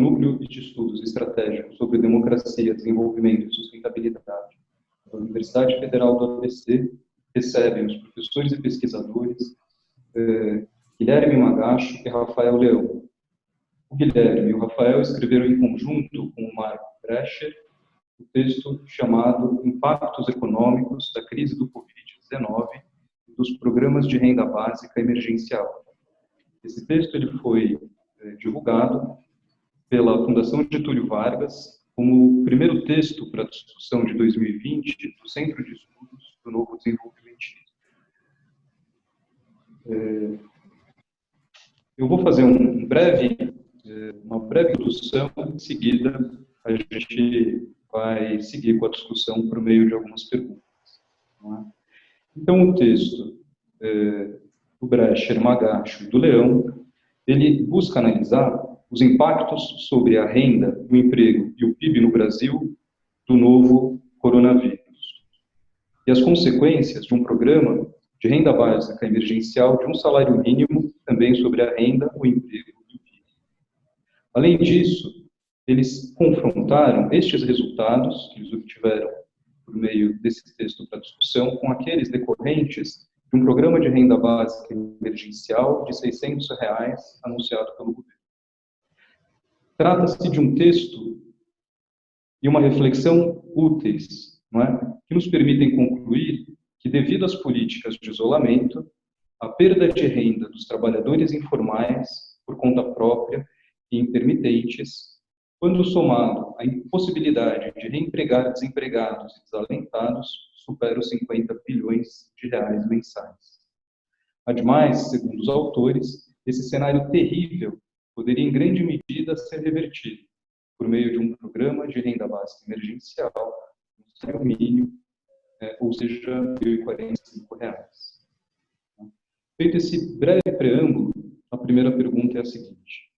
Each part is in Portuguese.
Núcleo de Estudos Estratégicos sobre Democracia, Desenvolvimento e Sustentabilidade da Universidade Federal do ABC, recebem os professores e pesquisadores Guilherme Magacho e Rafael Leão. O Guilherme e o Rafael escreveram em conjunto com o Marco Brecher o texto chamado Impactos Econômicos da Crise do Covid-19 e dos Programas de Renda Básica Emergencial. Esse texto ele foi divulgado pela Fundação Getúlio Vargas como o primeiro texto para a discussão de 2020 do Centro de Estudos do Novo Desenvolvimentismo. Eu vou fazer uma breve introdução, em seguida a gente vai seguir com a discussão por meio de algumas perguntas. Não é? Então, o texto do Brecher, Magacho e do Leão, ele busca analisar os impactos sobre a renda, o emprego e o PIB no Brasil do novo coronavírus e as consequências de um programa de renda básica emergencial de um salário mínimo, também sobre a renda, o emprego e o PIB. Além disso, eles confrontaram estes resultados que eles obtiveram por meio desse texto para discussão com aqueles decorrentes de um programa de renda básica emergencial de R$ 600 anunciado pelo governo. Trata-se de um texto e uma reflexão úteis, não é? Que nos permitem concluir que, devido às políticas de isolamento, a perda de renda dos trabalhadores informais, por conta própria e intermitentes, quando somado à impossibilidade de reempregar desempregados e desalentados, supera os 50 bilhões de reais mensais. Ademais, segundo os autores, esse cenário terrível poderia em grande medida ser revertido por meio de um programa de renda básica emergencial, um salário mínimo, ou seja, R$ 1.045. Feito esse breve preâmbulo, a primeira pergunta é a seguinte.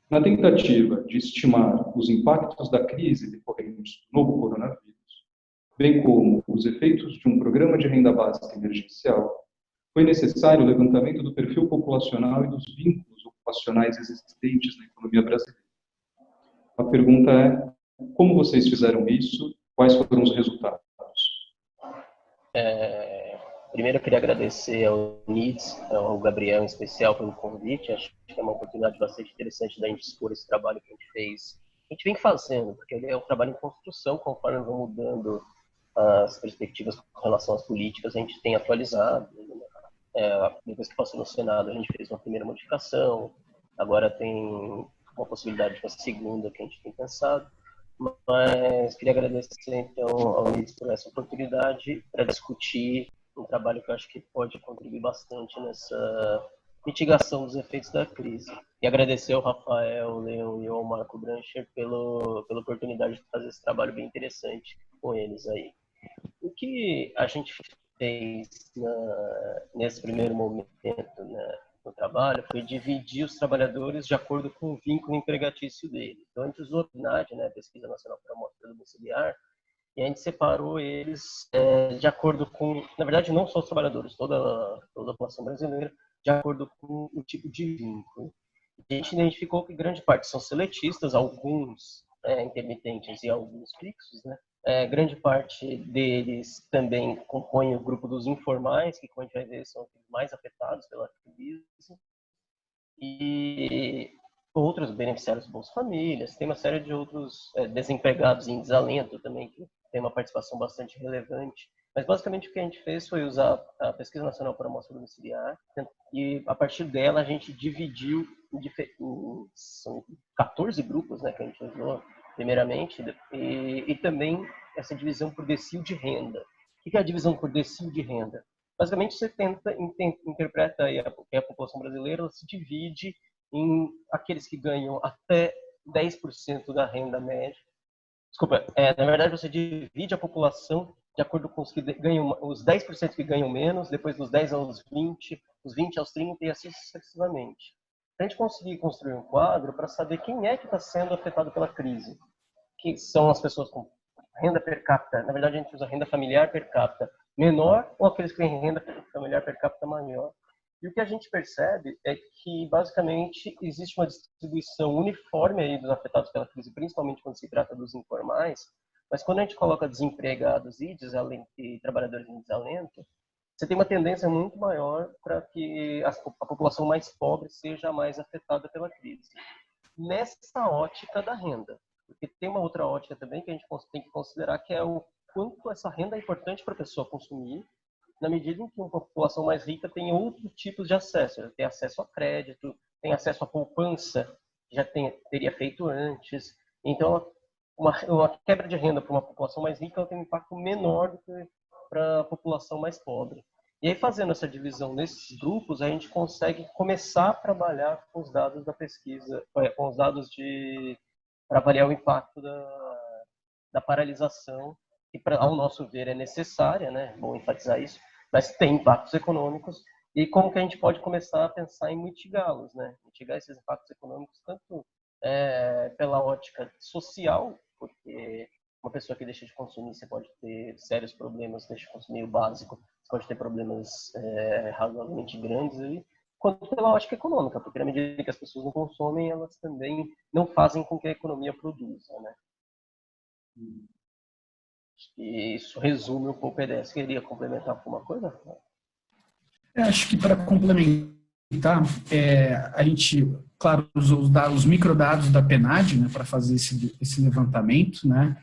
Na tentativa de estimar os impactos da crise decorrentes do novo coronavírus, bem como os efeitos de um programa de renda básica emergencial, foi necessário o levantamento do perfil populacional e dos vínculos ocupacionais existentes na economia brasileira. A pergunta é, como vocês fizeram isso? Quais foram os resultados? Primeiro eu queria agradecer ao NIDS, ao Gabriel em especial pelo convite. Acho que é uma oportunidade bastante interessante da gente expor esse trabalho que a gente fez. A gente vem fazendo, porque ele é um trabalho em construção, conforme vão mudando as perspectivas com relação às políticas, a gente tem atualizado. Depois que passou no Senado, a gente fez uma primeira modificação, agora tem uma possibilidade de uma segunda que a gente tem pensado. Mas queria agradecer, então, ao NIDS por essa oportunidade para discutir um trabalho que eu acho que pode contribuir bastante nessa mitigação dos efeitos da crise. E agradecer ao Rafael, ao Leão e ao Marco Brecher pela oportunidade de fazer esse trabalho bem interessante com eles aí. O que a gente fez nesse primeiro momento, né, no trabalho foi dividir os trabalhadores de acordo com o vínculo empregatício deles. Então, a gente usou a PNAD, né, Pesquisa Nacional para Amostra Domiciliar, e a gente separou eles de acordo com, na verdade, não só os trabalhadores, toda a população brasileira, de acordo com o tipo de vínculo. A gente identificou que grande parte são seletistas, alguns intermitentes e alguns fixos, né? Grande parte deles também compõe o grupo dos informais, que, como a gente vai ver, são os mais afetados pela crise. E outros beneficiários do Bolsa Famílias, tem uma série de outros desempregados em desalento também, que tem uma participação bastante relevante. Mas, basicamente, o que a gente fez foi usar a Pesquisa Nacional por Amostra Domiciliar e, a partir dela, a gente dividiu são 14 grupos, né, que a gente usou, primeiramente, e também essa divisão por decil de renda. O que é a divisão por decil de renda? Basicamente, você interpreta aí a população brasileira, ela se divide em aqueles que ganham até 10% da renda média. Desculpa, na verdade, você divide a população de acordo com os que ganham, os 10% que ganham menos, depois dos 10 aos 20, dos 20 aos 30 e assim sucessivamente. Para a gente conseguir construir um quadro para saber quem é que está sendo afetado pela crise, que são as pessoas com renda per capita, na verdade a gente usa renda familiar per capita menor ou aqueles que têm renda familiar per capita maior. E o que a gente percebe é que, basicamente, existe uma distribuição uniforme aí dos afetados pela crise, principalmente quando se trata dos informais, mas quando a gente coloca desempregados e trabalhadores em desalento, você tem uma tendência muito maior para que a população mais pobre seja mais afetada pela crise. Nessa ótica da renda, porque tem uma outra ótica também que a gente tem que considerar, que é o quanto essa renda é importante para a pessoa consumir, na medida em que uma população mais rica tem outros tipos de acesso. Ela tem acesso a crédito, tem acesso à poupança, que já teria feito antes. Então, uma quebra de renda para uma população mais rica tem um impacto menor do que para a população mais pobre. E aí, fazendo essa divisão nesses grupos, a gente consegue começar a trabalhar com os dados da pesquisa, com os dados para avaliar o impacto da paralisação, que, ao nosso ver, é necessária, né? Bom enfatizar isso, mas tem impactos econômicos, e como que a gente pode começar a pensar em mitigá-los, né? Mitigar esses impactos econômicos, tanto pela ótica social, porque uma pessoa que deixa de consumir, você pode ter sérios problemas, deixa de consumir o básico, você pode ter problemas razoavelmente grandes aí, quanto pela ótica econômica, porque na medida que as pessoas não consomem, elas também não fazem com que a economia produza, né? E isso resume um pouco a ideia. Você queria complementar alguma coisa? Acho que para complementar, a gente, claro, usou os microdados da PNAD, né, para fazer esse levantamento, né?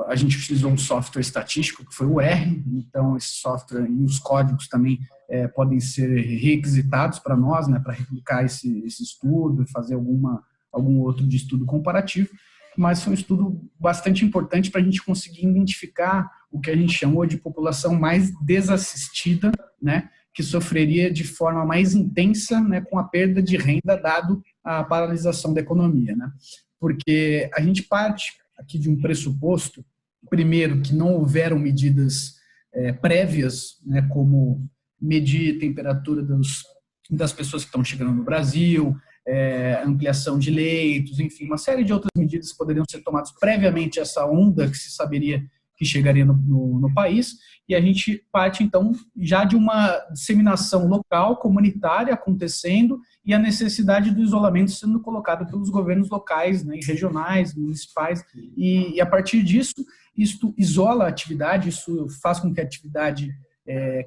A gente utilizou um software estatístico, que foi o R, então esse software e os códigos também podem ser requisitados para nós, né, para replicar esse estudo e fazer algum outro de estudo comparativo, mas foi um estudo bastante importante para a gente conseguir identificar o que a gente chamou de população mais desassistida, né, que sofreria de forma mais intensa, né, com a perda de renda dado a paralisação da economia, né? Porque a gente parte aqui de um pressuposto, primeiro, que não houveram medidas prévias, né, como medir a temperatura das pessoas que estão chegando no Brasil, ampliação de leitos, enfim, uma série de outras medidas que poderiam ser tomadas previamente a essa onda que se saberia que chegaria no país, e a gente parte, então, já de uma disseminação local, comunitária acontecendo, e a necessidade do isolamento sendo colocado pelos governos locais, né, regionais, municipais, e a partir disso, isso isola a atividade, isso faz com que a atividade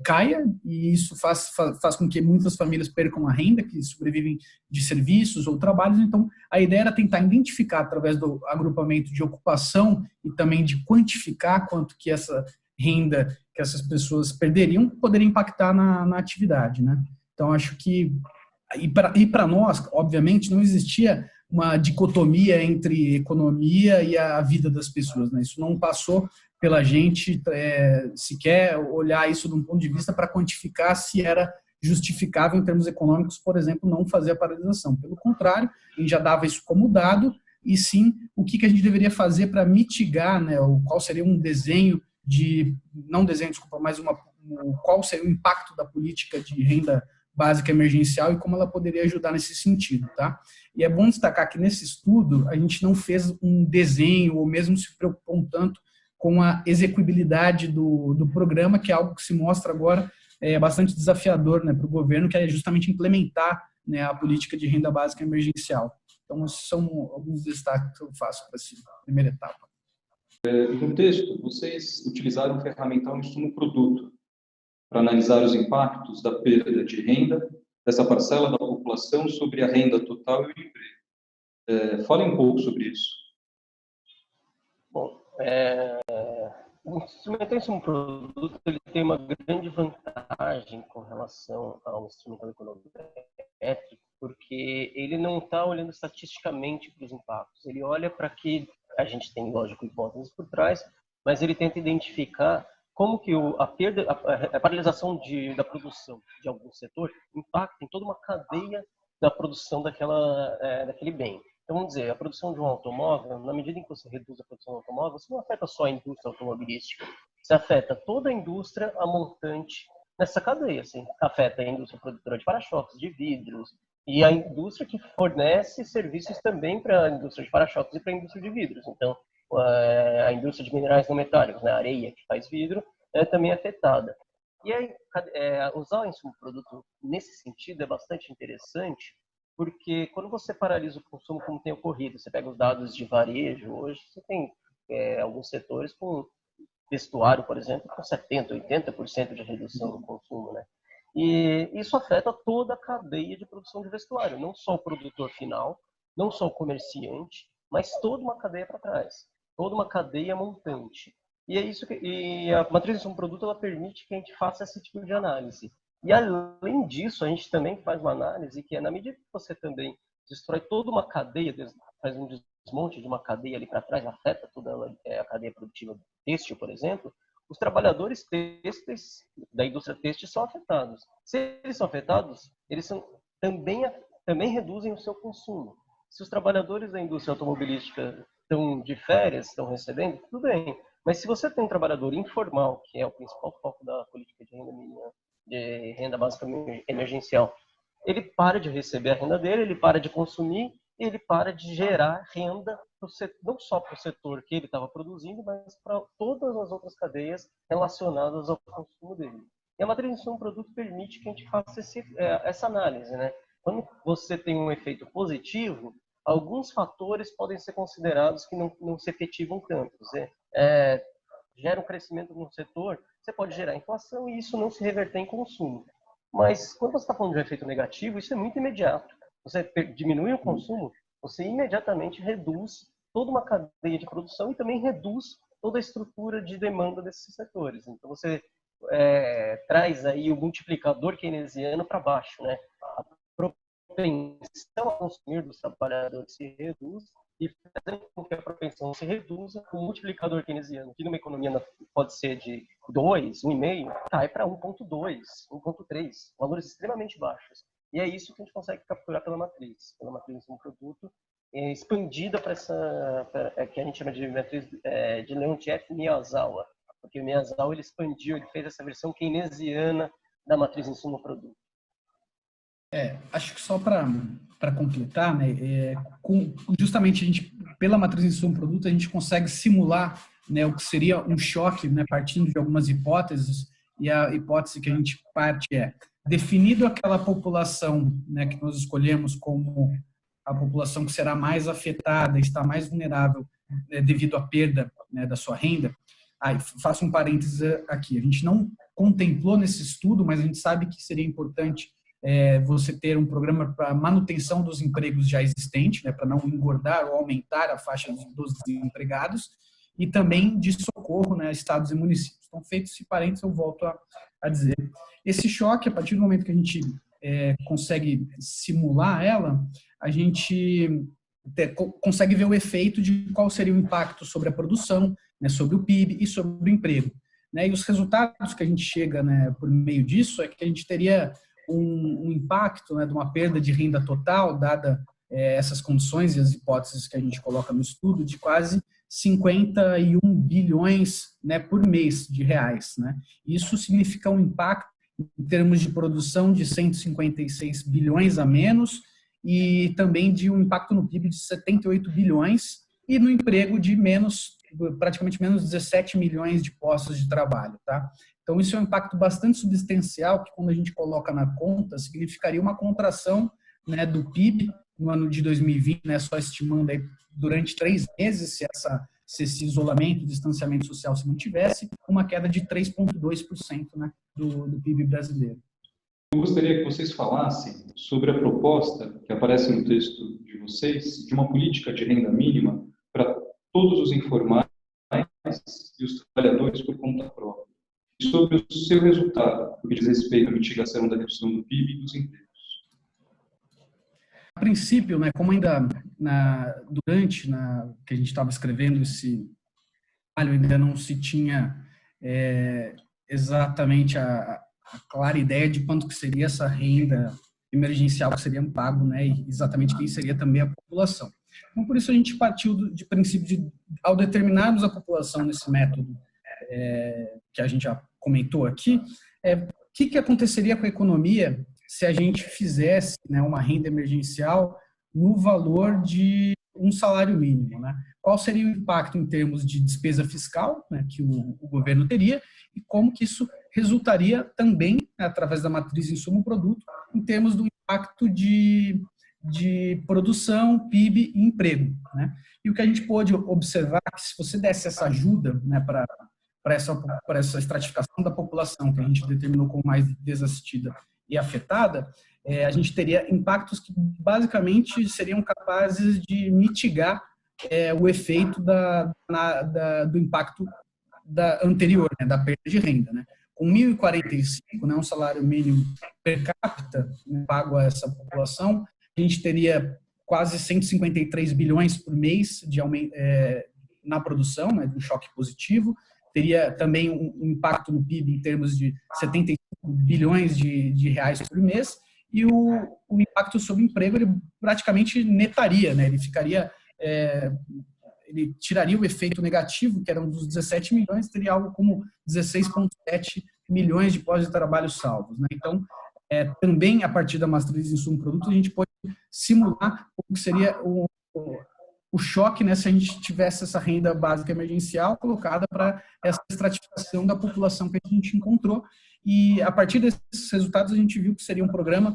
caia, e isso faz com que muitas famílias percam a renda, que sobrevivem de serviços ou trabalhos. Então, a ideia era tentar identificar, através do agrupamento de ocupação e também de quantificar quanto que essa renda que essas pessoas perderiam poderia impactar na atividade, né? Então, acho que, e para nós, obviamente, não existia uma dicotomia entre economia e a vida das pessoas, né? Isso não passou pela gente sequer olhar isso de um ponto de vista para quantificar se era justificável em termos econômicos, por exemplo, não fazer a paralisação. Pelo contrário, a gente já dava isso como dado, e sim o que a gente deveria fazer para mitigar, né, qual seria um desenho qual seria o impacto da política de renda básica emergencial e como ela poderia ajudar nesse sentido, tá? E é bom destacar que nesse estudo a gente não fez um desenho ou mesmo se preocupou tanto com a execuibilidade do programa, que é algo que se mostra agora bastante desafiador, né, para o governo, que é justamente implementar, né, a política de renda básica emergencial. Então, esses são alguns destaques que eu faço para essa primeira etapa. No texto, vocês utilizaram o ferramental insumo-produto para analisar os impactos da perda de renda dessa parcela da população sobre a renda total e o emprego. Fale um pouco sobre isso. Bom, o instrumento insumo-produto ele tem uma grande vantagem com relação ao instrumento econométrico, porque ele não está olhando estatisticamente para os impactos, ele olha para que a gente tem, lógico, hipóteses por trás, mas ele tenta identificar como que a paralisação da produção de algum setor impacta em toda uma cadeia da produção daquele bem. Então, vamos dizer, a produção de um automóvel, na medida em que você reduz a produção do automóvel, você não afeta só a indústria automobilística, você afeta toda a indústria a montante nessa cadeia. Você afeta a indústria produtora de para-choques, de vidros, e a indústria que fornece serviços também para a indústria de para-choques e para a indústria de vidros. Então, a indústria de minerais não metálicos, né, a areia que faz vidro, é também afetada. E aí, usar o insumo produto nesse sentido é bastante interessante, porque quando você paralisa o consumo como tem ocorrido, você pega os dados de varejo, hoje você tem alguns setores com vestuário, por exemplo, com 70%, 80% de redução no consumo, né? E isso afeta toda a cadeia de produção de vestuário, não só o produtor final, não só o comerciante, mas toda uma cadeia para trás, toda uma cadeia montante. E é isso e a matriz de um produto ela permite que a gente faça esse tipo de análise. E além disso, a gente também faz uma análise que é na medida que você também destrói toda uma cadeia, faz um desmonte de uma cadeia ali para trás, afeta toda a cadeia produtiva têxtil, por exemplo, os trabalhadores têxteis da indústria têxtil são afetados. Se eles são afetados, eles também reduzem o seu consumo. Se os trabalhadores da indústria automobilística estão de férias, estão recebendo, tudo bem. Mas se você tem um trabalhador informal, que é o principal foco da política de renda mínima, de renda básica emergencial, ele para de receber a renda dele, ele para de consumir, ele para de gerar renda não só para o setor que ele estava produzindo, mas para todas as outras cadeias relacionadas ao consumo dele. E a matriz de insumo produto permite que a gente faça essa análise, né? Quando você tem um efeito positivo, alguns fatores podem ser considerados que não se efetivam tanto. Gera um crescimento no setor, você pode gerar inflação e isso não se reverter em consumo. Mas quando você está falando de um efeito negativo, isso é muito imediato. Você diminui o consumo, você imediatamente reduz toda uma cadeia de produção e também reduz toda a estrutura de demanda desses setores. Então você traz aí o multiplicador keynesiano para baixo, né? A propensão a consumir dos trabalhadores se reduz e fazendo com que a propensão se reduza, o multiplicador keynesiano, que numa economia pode ser de 2, 1,5, cai para 1,2, 1,3, valores extremamente baixos. E é isso que a gente consegue capturar pela matriz de um produto expandida para essa, que a gente chama de matriz de Leontief-Miyazawa, porque o Miyazawa ele expandiu, ele fez essa versão keynesiana da matriz insumo-produto. Acho que só para completar, né, justamente a gente, pela matriz insumo-produto, a gente consegue simular, né, o que seria um choque, né, partindo de algumas hipóteses, e a hipótese que a gente parte definido aquela população, né, que nós escolhemos como a população que será mais afetada, está mais vulnerável devido à perda, né, da sua renda. Faço um parênteses aqui, a gente não contemplou nesse estudo, mas a gente sabe que seria importante você ter um programa para manutenção dos empregos já existentes, né, para não engordar ou aumentar a faixa dos desempregados, e também de socorro, né, a estados e municípios. Então, feito esse parênteses, eu volto a dizer. Esse choque, a partir do momento que a gente consegue simular ela, a gente consegue ver o efeito de qual seria o impacto sobre a produção, né, sobre o PIB e sobre o emprego. Né, e os resultados que a gente chega, né, por meio disso é que a gente teria um impacto, né, de uma perda de renda total, dada essas condições e as hipóteses que a gente coloca no estudo, de quase 51 bilhões, né, por mês de reais. Né? Isso significa um impacto em termos de produção de 156 bilhões a menos e também de um impacto no PIB de 78 bilhões e no emprego de praticamente menos 17 milhões de postos de trabalho. Tá? Então, isso é um impacto bastante substancial que, quando a gente coloca na conta, significaria uma contração, né, do PIB no ano de 2020, né, só estimando aí durante 3 meses, se esse isolamento, distanciamento social se mantivesse, uma queda de 3,2%, né, do PIB brasileiro. Eu gostaria que vocês falassem sobre a proposta que aparece no texto de vocês, de uma política de renda mínima para todos os informais e os trabalhadores por conta própria, e sobre o seu resultado, no que diz respeito à mitigação da redução do PIB e dos empregos. A princípio, né, como ainda durante que a gente estava escrevendo esse trabalho, ainda não se tinha exatamente a clara ideia de quanto que seria essa renda emergencial que seria pago, né, e exatamente quem seria também a população. Então, por isso a gente partiu de princípio ao determinarmos a população nesse método que a gente já comentou aqui, o que aconteceria com a economia se a gente fizesse, né, uma renda emergencial no valor de um salário mínimo, né? Qual seria o impacto em termos de despesa fiscal, né, que o governo teria, e como que isso resultaria também, através da matriz insumo-produto, em termos do impacto de produção, PIB e emprego, né? E o que a gente pôde observar é que se você desse essa ajuda, né, para essa estratificação da população que a gente determinou como mais desassistida e afetada, a gente teria impactos que basicamente seriam capazes de mitigar o efeito do impacto anterior, né, da perda de renda, né? Com 1.045, né, um salário mínimo per capita, né, pago a essa população, a gente teria quase 153 bilhões por mês de aumento, na produção, né, de um choque positivo. Teria também um impacto no PIB em termos de 75 bilhões de reais por mês. E o impacto sobre o emprego, ele praticamente netaria, né? Ele ficaria... ele tiraria o efeito negativo, que era um dos 17 milhões, teria algo como 16,7 milhões de postos de trabalho salvos, né? Então, também a partir da matriz de insumo-produto, a gente pode simular o que seria o choque, né, se a gente tivesse essa renda básica emergencial colocada para essa estratificação da população que a gente encontrou. E a partir desses resultados, a gente viu que seria um programa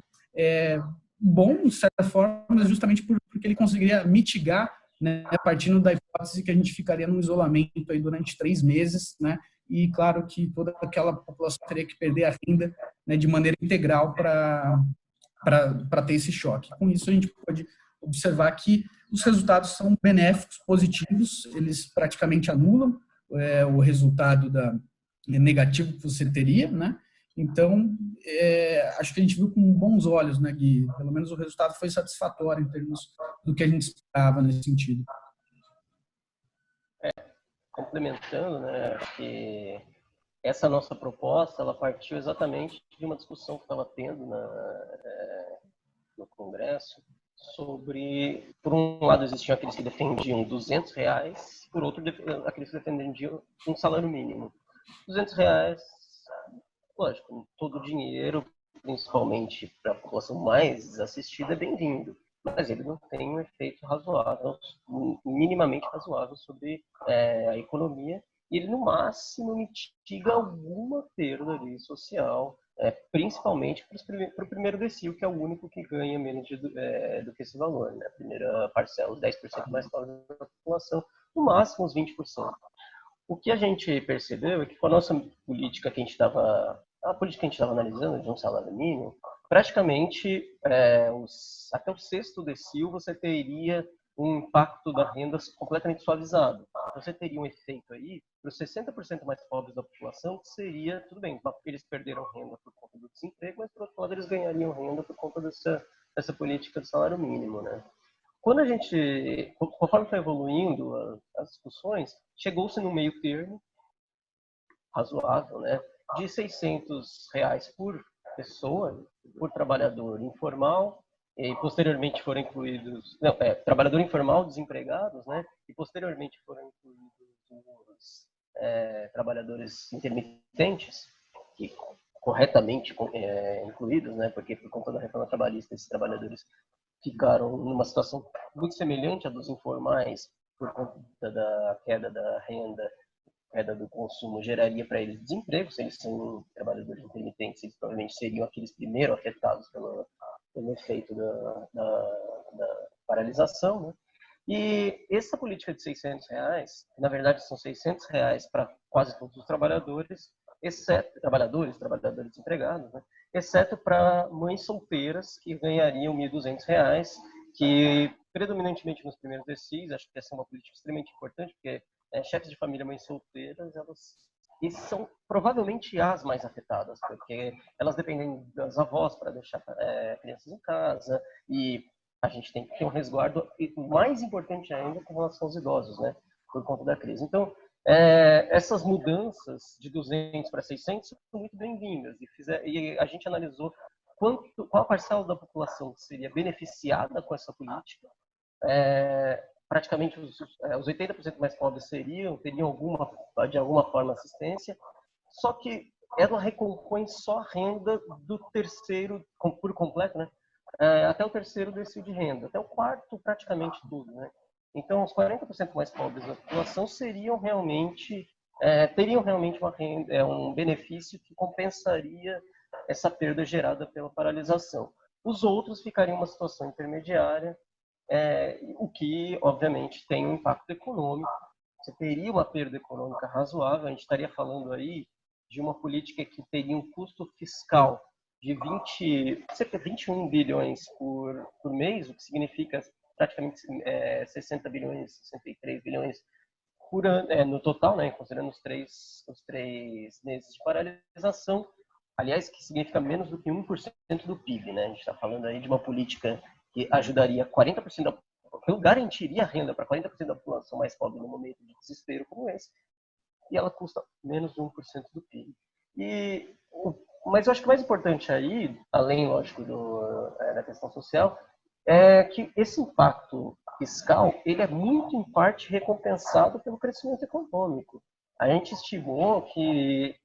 bom, de certa forma, justamente porque ele conseguiria mitigar, né, partindo da hipótese que a gente ficaria num isolamento aí durante 3 meses, né, e claro que toda aquela população teria que perder a renda, né, de maneira integral para ter esse choque. Com isso, a gente pode observar que os resultados são benéficos, positivos, eles praticamente anulam o resultado negativo que você teria, né? Então, acho que a gente viu com bons olhos, né, Gui? Pelo menos o resultado foi satisfatório em termos do que a gente esperava nesse sentido. Complementando, né, acho que essa nossa proposta, ela partiu exatamente de uma discussão que estava tendo no Congresso sobre, por um lado, existiam aqueles que defendiam R$200, por outro, aqueles que defendiam um salário mínimo. R$200, lógico, todo o dinheiro, principalmente para a população mais desassistida, é bem-vindo, mas ele não tem um efeito razoável, minimamente razoável sobre a economia, e ele, no máximo, mitiga alguma perda ali social, principalmente para o primeiro decil, que é o único que ganha menos do que esse valor, né? A primeira parcela, os 10% mais pobres da população, no máximo os 20%. O que a gente percebeu é que com a nossa política que a gente estava analisando de um salário mínimo, praticamente até o sexto decil você teria um impacto da renda completamente suavizado. Você teria um efeito aí para os 60% mais pobres da população, que seria, tudo bem, eles perderam renda por conta do desemprego, mas por outro lado eles ganhariam renda por conta dessa política de salário mínimo, né? Conforme foi evoluindo as discussões, chegou-se no meio termo razoável, né, de R$600 por pessoa, por trabalhador informal, e posteriormente foram incluídos, trabalhador informal, desempregados, né, e posteriormente foram incluídos os trabalhadores intermitentes, que corretamente incluídos, né, porque por conta da reforma trabalhista esses trabalhadores ficaram numa situação muito semelhante à dos informais, por conta da queda da renda, queda do consumo, geraria para eles desemprego. Se eles são trabalhadores intermitentes, eles provavelmente seriam aqueles primeiro afetados pelo efeito da paralisação, né? E essa política de R$600, na verdade são R$600 para quase todos os trabalhadores, exceto trabalhadores desempregados, né? Exceto para mães solteiras que ganhariam R$1.200, que predominantemente nos primeiros decis, acho que essa é uma política extremamente importante, porque chefes de família, mães solteiras, e são provavelmente as mais afetadas, porque elas dependem das avós para deixar crianças em casa, e a gente tem que ter um resguardo, e mais importante ainda, com relação aos idosos, né, por conta da crise. Então, essas mudanças de 200 para 600 são muito bem-vindas, e a gente analisou qual a parcela da população seria beneficiada com essa política. Praticamente os 80% mais pobres teriam de alguma forma assistência, só que ela recompõe só a renda do terceiro, por completo, né? Até o terceiro decil de renda, até o quarto praticamente tudo, né? Então, os 40% mais pobres da população seriam realmente teriam realmente um benefício que compensaria essa perda gerada pela paralisação. Os outros ficariam em uma situação intermediária, o que, obviamente, tem um impacto econômico. Você teria uma perda econômica razoável, a gente estaria falando aí de uma política que teria um custo fiscal de cerca de 21 bilhões por mês, o que significa praticamente 60 bilhões, 63 bilhões por ano, no total, né, considerando os três meses de paralisação, aliás, que significa menos do que 1% do PIB, né? A gente está falando aí de uma política que ajudaria 40% da população, garantiria renda para 40% da população mais pobre no momento de desespero como esse, e ela custa menos de 1% do PIB. Mas eu acho que o mais importante aí, além, lógico, da questão social, é que esse impacto fiscal, ele é muito, em parte, recompensado pelo crescimento econômico. A gente estimou que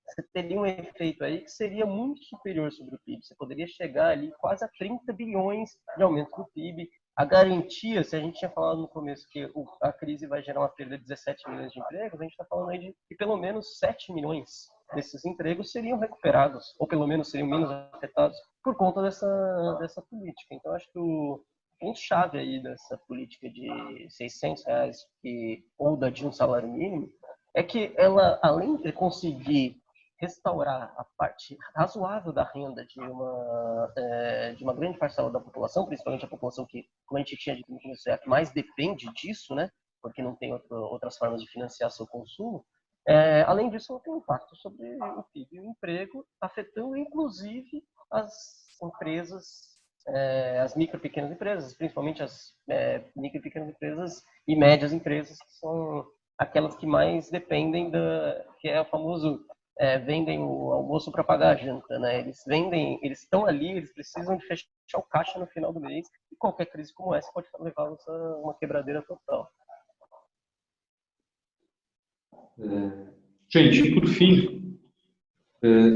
você teria um efeito aí que seria muito superior sobre o PIB. Você poderia chegar ali quase a 30 bilhões de aumento do PIB. A garantia, se a gente tinha falado no começo que a crise vai gerar uma perda de 17 milhões de empregos, a gente está falando aí de que pelo menos 7 milhões desses empregos seriam recuperados, ou pelo menos seriam menos afetados por conta dessa política. Então, acho que o ponto-chave aí dessa política de R$ 600 ou de um salário mínimo é que ela, além de conseguir restaurar a parte razoável da renda de uma grande parcela da população, principalmente a população que, como a gente tinha dito no começo, é a que mais depende disso, né? Porque não tem outras formas de financiar seu consumo. Além disso, ela tem um impacto sobre o PIB e o emprego, afetando inclusive as empresas, as micro e pequenas empresas, principalmente as micro e pequenas empresas e médias empresas, que são aquelas que mais dependem que é o famoso vendem o almoço para pagar a janta, né? Eles estão ali, eles precisam de fechar o caixa no final do mês, e qualquer crise como essa pode levá-los a uma quebradeira total. Gente, por fim,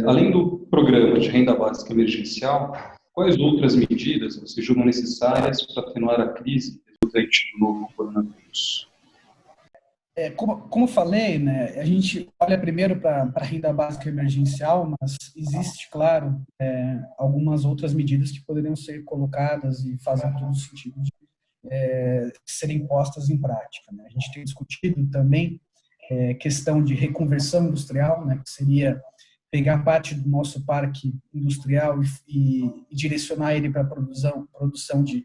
além do programa de renda básica emergencial, quais outras medidas vocês julgam necessárias para atenuar a crise resultante do novo coronavírus? Como falei, né, a gente olha primeiro para a renda básica emergencial, mas existe, claro, algumas outras medidas que poderiam ser colocadas e fazem todo sentido de serem postas em prática, né? A gente tem discutido também questão de reconversão industrial, né, que seria pegar parte do nosso parque industrial e direcionar ele para a produção de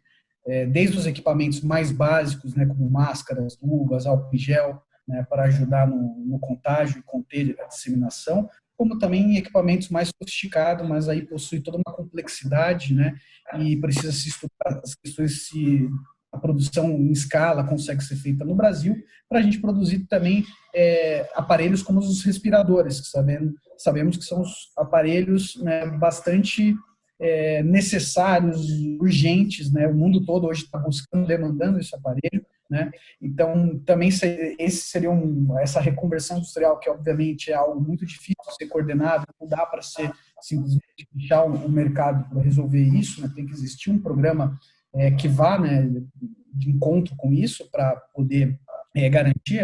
desde os equipamentos mais básicos, né, como máscaras, luvas, álcool em gel, né, para ajudar no contágio e conter a disseminação, como também equipamentos mais sofisticados, mas aí possui toda uma complexidade, né, e precisa se estudar as questões se a produção em escala consegue ser feita no Brasil, para a gente produzir também aparelhos como os respiradores, que sabemos que são os aparelhos, né, bastante necessários, urgentes, né? O mundo todo hoje está buscando, demandando esse aparelho, né? Então, também essa reconversão industrial, que obviamente é algo muito difícil de ser coordenado, não dá para ser simplesmente deixar o mercado para resolver isso, né? Tem que existir um programa que vá, né, de encontro com isso para poder garantir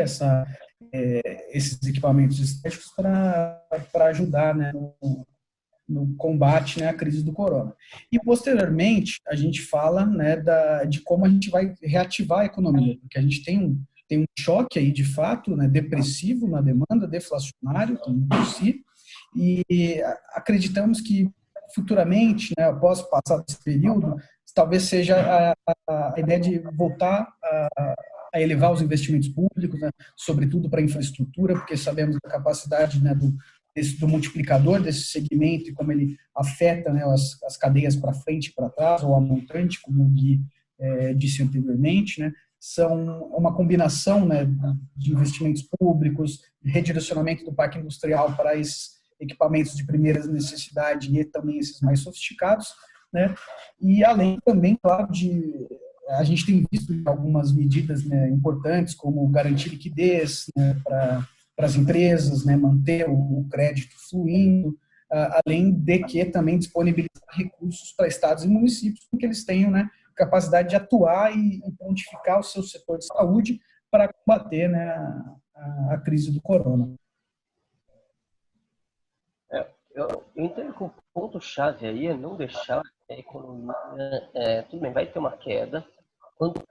esses equipamentos estéticos para ajudar, né, no combate, né, à crise do corona. E, posteriormente, a gente fala, né, de como a gente vai reativar a economia, porque a gente tem um choque aí, de fato, né, depressivo na demanda, deflacionário também por si, e acreditamos que futuramente, né, após passar esse período, talvez seja a ideia de voltar a elevar os investimentos públicos, né, sobretudo para a infraestrutura, porque sabemos da capacidade, né, do multiplicador desse segmento e como ele afeta, né, as cadeias para frente e para trás, ou a montante, como o Gui disse anteriormente, né, são uma combinação, né, de investimentos públicos, redirecionamento do parque industrial para esses equipamentos de primeira necessidade e também esses mais sofisticados, né, e além também, claro, a gente tem visto algumas medidas, né, importantes, como garantir liquidez, né, para as empresas, né, manter o crédito fluindo, além de que também disponibilizar recursos para estados e municípios, porque eles tenham, né, capacidade de atuar e pontificar o seu setor de saúde para combater, né, a crise do corona. Eu entendo que o ponto-chave aí é não deixar a economia... tudo bem, vai ter uma queda. Quanto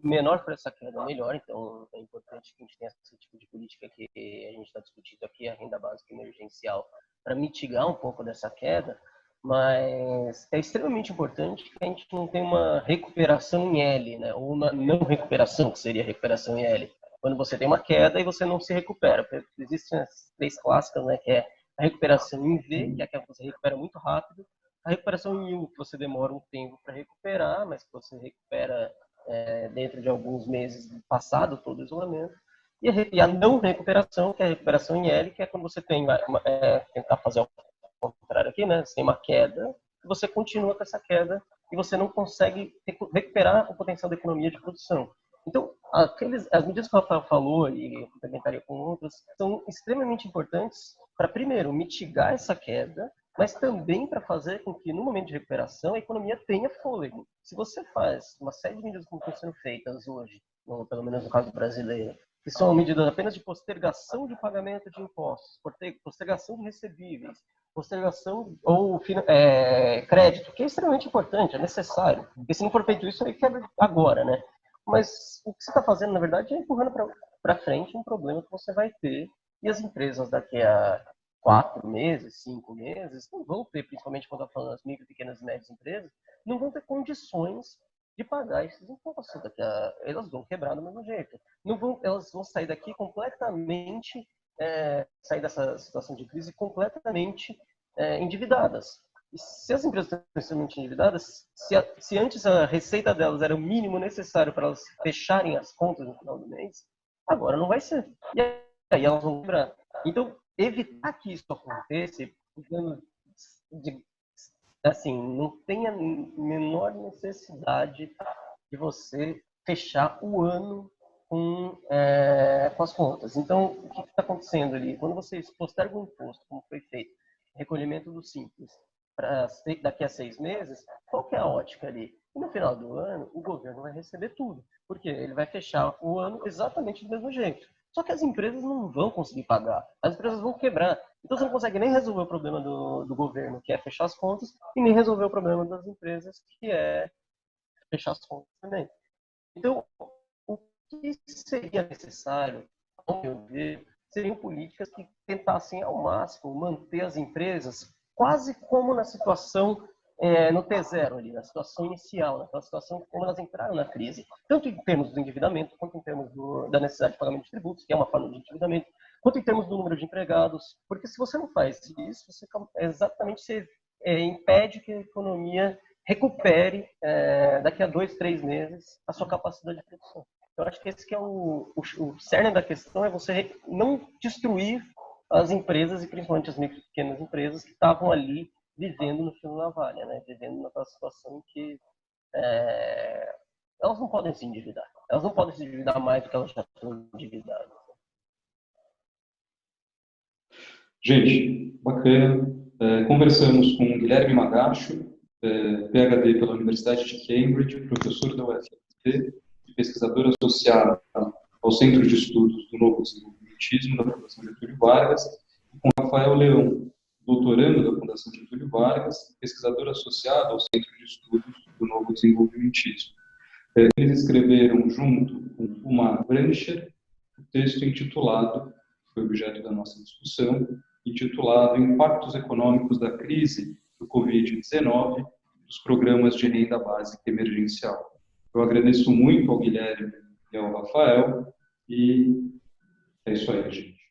menor for essa queda, melhor. Então, é importante que a gente tenha esse tipo de política que a gente está discutindo aqui, a renda básica emergencial, para mitigar um pouco dessa queda. Mas é extremamente importante que a gente não tenha uma recuperação em L, né? Ou uma não recuperação, que seria recuperação em L. Quando você tem uma queda e você não se recupera. Existem as 3 clássicas, né? Que é a recuperação em V, que é aquela que você recupera muito rápido. A recuperação em U, que você demora um tempo para recuperar, mas que você recupera dentro de alguns meses passado todo o isolamento. E a não recuperação, que é a recuperação em L, que é quando você tem tentar fazer o contrário aqui, né? Você tem uma queda, você continua com essa queda e você não consegue recuperar o potencial da economia de produção. Então, as medidas que o Rafael falou, e eu complementaria com outras, são extremamente importantes para, primeiro, mitigar essa queda, mas também para fazer com que, no momento de recuperação, a economia tenha fôlego. Se você faz uma série de medidas como estão sendo feitas hoje, ou pelo menos no caso brasileiro, que são medidas apenas de postergação de pagamento de impostos, postergação de recebíveis, postergação ou crédito, que é extremamente importante, é necessário. Porque se não for feito isso, aí quebra agora, né? Mas o que você está fazendo, na verdade, é empurrando para frente um problema que você vai ter, e as empresas daqui a 4 meses, 5 meses, não vão ter, principalmente quando eu falo das micro, pequenas e médias empresas, não vão ter condições de pagar esses impostos. Elas vão quebrar do mesmo jeito. Elas vão sair daqui completamente, sair dessa situação de crise completamente endividadas. E se as empresas estão extremamente endividadas, se antes a receita delas era o mínimo necessário para elas fecharem as contas no final do mês, agora não vai ser. E aí elas vão quebrar. Então, evitar que isso aconteça, assim, não tem a menor necessidade de você fechar o ano com as contas. Então, o que está acontecendo ali? Quando você posterga um imposto, como foi feito, recolhimento do Simples, daqui a 6 meses, qual que é a ótica ali? E no final do ano, o governo vai receber tudo, porque ele vai fechar o ano exatamente do mesmo jeito. Só que as empresas não vão conseguir pagar, as empresas vão quebrar. Então você não consegue nem resolver o problema do governo, que é fechar as contas, e nem resolver o problema das empresas, que é fechar as contas também. Então, o que seria necessário, ao meu ver, seriam políticas que tentassem ao máximo manter as empresas quase como na situação no T0 ali, na situação inicial, naquela situação como elas entraram na crise, tanto em termos do endividamento, quanto em termos da necessidade de pagamento de tributos, que é uma forma de endividamento, quanto em termos do número de empregados, porque se você não faz isso, você impede que a economia recupere daqui a 2, 3 meses a sua capacidade de produção. Eu acho que esse que é o cerne da questão, é você não destruir as empresas, e principalmente as micro e pequenas empresas que estavam ali vivendo no fio da navalha, né? Vivendo naquela situação em que elas não podem se endividar. Elas não podem se endividar mais do que elas já estão endividadas. Gente, bacana. Conversamos com Guilherme Magacho, PhD pela Universidade de Cambridge, professor da UFMT, pesquisador associado ao Centro de Estudos do Novo Desenvolvimentismo da Fundação Getúlio Vargas, e com Rafael Leão, doutorando da Fundação Getúlio Vargas, pesquisador associado ao Centro de Estudos do Novo Desenvolvimentismo. Eles escreveram, junto com Uma Brancher, o texto intitulado, que foi objeto da nossa discussão, intitulado Impactos Econômicos da Crise do Covid-19 dos Programas de Renda Básica Emergencial. Eu agradeço muito ao Guilherme e ao Rafael, e é isso aí, gente.